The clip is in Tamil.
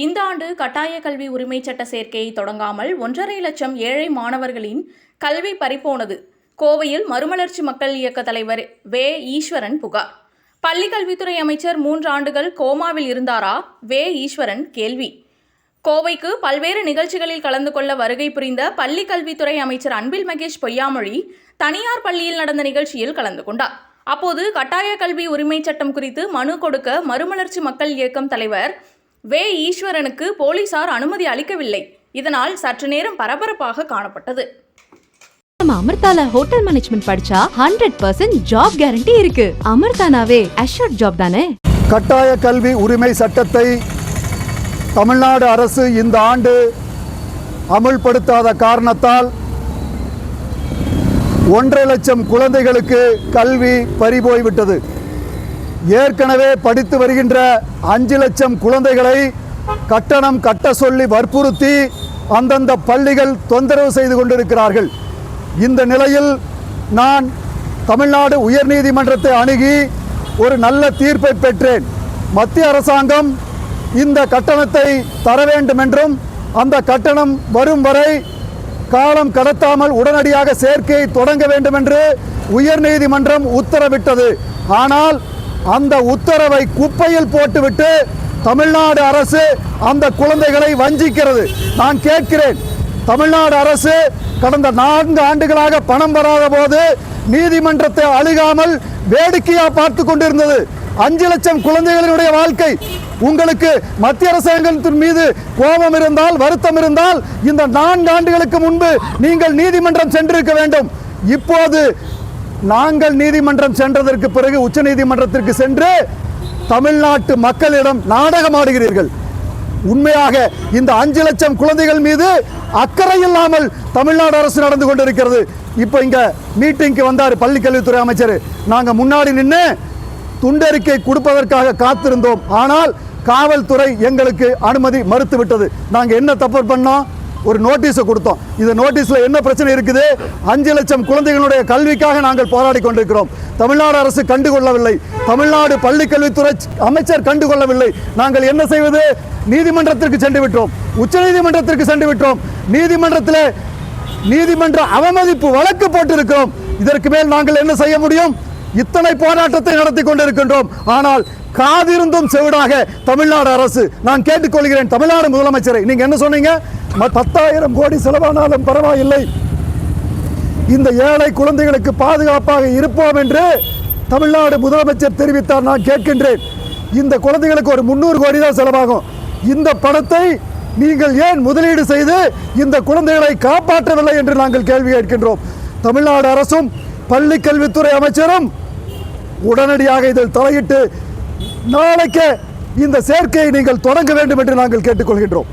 இந்த ஆண்டு கட்டாய கல்வி உரிமை சட்ட சேர்க்கையை தொடங்காமல் 1.5 லட்சம் ஏழை மாணவர்களின் கல்வி பறிபோனது. கோவையில் மறுமலர்ச்சி மக்கள் இயக்க தலைவர் வே. ஈஸ்வரன் புகார். பள்ளிக்கல்வித்துறை அமைச்சர் 3 ஆண்டுகள் கோமாவில் இருந்தாரா? வே. ஈஸ்வரன் கேள்வி. கோவைக்கு பல்வேறு நிகழ்ச்சிகளில் கலந்து கொள்ள வருகை புரிந்த பள்ளிக்கல்வித்துறை அமைச்சர் அன்பில் மகேஷ் பொய்யாமொழி தனியார் பள்ளியில் நடந்த நிகழ்ச்சியில் கலந்து கொண்டார். அப்போது கட்டாய கல்வி உரிமை சட்டம் குறித்து மனு கொடுக்க மறுமலர்ச்சி மக்கள் இயக்கம் தலைவர் வே. ஈஸ்வரனுக்கு போலீசார் அனுமதி அளிக்கவில்லை. இதனால் சற்று நேரம் பரபரப்பாக காணப்பட்டது. அமிர்தால ஹோட்டல் மேனேஜ்மெண்ட் படிச்சா 100% ஜாப் கேரண்டி இருக்கு. அமிர்தானாவே அஷ்யூர்ட் ஜாப் தானே. கட்டாய கல்வி உரிமை சட்டத்தை தமிழ்நாடு அரசு இந்த ஆண்டு அமுல்படுத்தாத காரணத்தால் 1.5 லட்சம் குழந்தைகளுக்கு கல்வி பறிபோய்விட்டது. ஏற்கனவே படித்து வருகின்ற 5 லட்சம் குழந்தைகளை கட்டணம் கட்ட சொல்லி வற்புறுத்தி அந்தந்த பள்ளிகள் தொந்தரவு செய்து கொண்டிருக்கிறார்கள். இந்த நிலையில் நான் தமிழ்நாடு உயர்நீதிமன்றத்தை அணுகி ஒரு நல்ல தீர்ப்பை பெற்றேன். மத்திய அரசாங்கம் இந்த கட்டணத்தை தர வேண்டும் என்றும் அந்த கட்டணம் வரும் வரை காலம் கடத்தாமல் உடனடியாக சேர்க்கையை தொடங்க வேண்டும் என்று உயர்நீதிமன்றம் உத்தரவிட்டது. ஆனால் அந்த உத்தரவை குப்பையில் போட்டுவிட்டு தமிழ்நாடு அரசு அந்த குழந்தைகளை வஞ்சிக்கிறது. நான் கேட்கிறேன், தமிழ்நாடு அரசு கடந்த 4 ஆண்டுகளாக பணம் வராத போது நீதிமன்றத்தை அணுகாமல் வேடிக்கையா பார்த்து கொண்டிருந்தது. 5 லட்சம் குழந்தைகளினுடைய வாழ்க்கை. உங்களுக்கு மத்திய அரசாங்கத்தின் மீது கோபம் இருந்தால், வருத்தம் இருந்தால் இந்த 4 ஆண்டுகளுக்கு முன்பு நீங்கள் நீதிமன்றம் சென்றிருக்க வேண்டும். இப்போது நாங்கள் நீதிமன்றம் சென்றதற்கு பிறகு உச்ச நீதிமன்றத்திற்கு சென்று தமிழ்நாட்டு மக்களிடம் நாடகம் ஆடுகிறீர்கள். உண்மையாக இந்த 5 லட்சம் குழந்தைகள் மீது அக்கறை இல்லாமல் தமிழ்நாடு அரசு நடந்து கொண்டிருக்கிறது. இப்போ இங்க மீட்டிங்க்கு வந்தார் பள்ளிக்கல்வித்துறை அமைச்சர். நாங்கள் முன்னாடி நின்று துண்டறிக்கை கொடுப்பதற்காக காத்திருந்தோம். ஆனால் காவல்துறை எங்களுக்கு அனுமதி மறுத்துவிட்டது. நாங்கள் என்ன தப்பு பண்ணோம்? ஒரு நோட்டீஸை கொடுத்தோம். இந்த நோட்டீஸில் என்ன பிரச்சனை இருக்குது? 5 லட்சம் குழந்தைகளுடைய கல்விக்காக நாங்கள் போராடி கொண்டிருக்கிறோம். தமிழ்நாடு அரசு கண்டுகொள்ளவில்லை. தமிழ்நாடு பள்ளிக்கல்வித்துறை அமைச்சர் கண்டுகொள்ளவில்லை. நாங்கள் என்ன செய்வது? நீதிமன்றத்திற்கு சென்று விட்டோம். உச்ச நீதிமன்றத்திற்கு சென்று விட்டோம். நீதிமன்றத்தில் நீதிமன்ற அவமதிப்பு வழக்கு போட்டிருக்கிறோம். இதற்கு மேல் நாங்கள் என்ன செய்ய முடியும்? இத்தனை போராட்டத்தை நடத்தி கொண்டிருக்கின்றோம். ஆனால் காதிருந்தும் செவிடாக தமிழ்நாடு அரசு. நான் கேட்டுக்கொள்கிறேன் தமிழ்நாடு முதலமைச்சரை, நீங்க என்ன சொன்னீங்க? 10,000 கோடி செலவானாலும் பரவாயில்லை, இந்த ஏழை குழந்தைகளுக்கு பாதுகாப்பாக இருப்போம் என்று தமிழ்நாடு முதலமைச்சர் தெரிவித்தார். நான் கேட்கின்றேன், இந்த குழந்தைகளுக்கு ஒரு 300 கோடி தான் செலவாகும். இந்த பணத்தை நீங்கள் ஏன் முதலீடு செய்து இந்த குழந்தைகளை காப்பாற்றவில்லை என்று நாங்கள் கேள்வி கேட்கின்றோம். தமிழ்நாடு அரசும் பள்ளி கல்வித்துறை அமைச்சரும் உடனடியாக இதில் தலையிட்டு நாளைக்கு இந்த சேர்க்கையை நீங்கள் தொடங்க வேண்டும் என்று நாங்கள் கேட்டுக்கொள்கின்றோம்.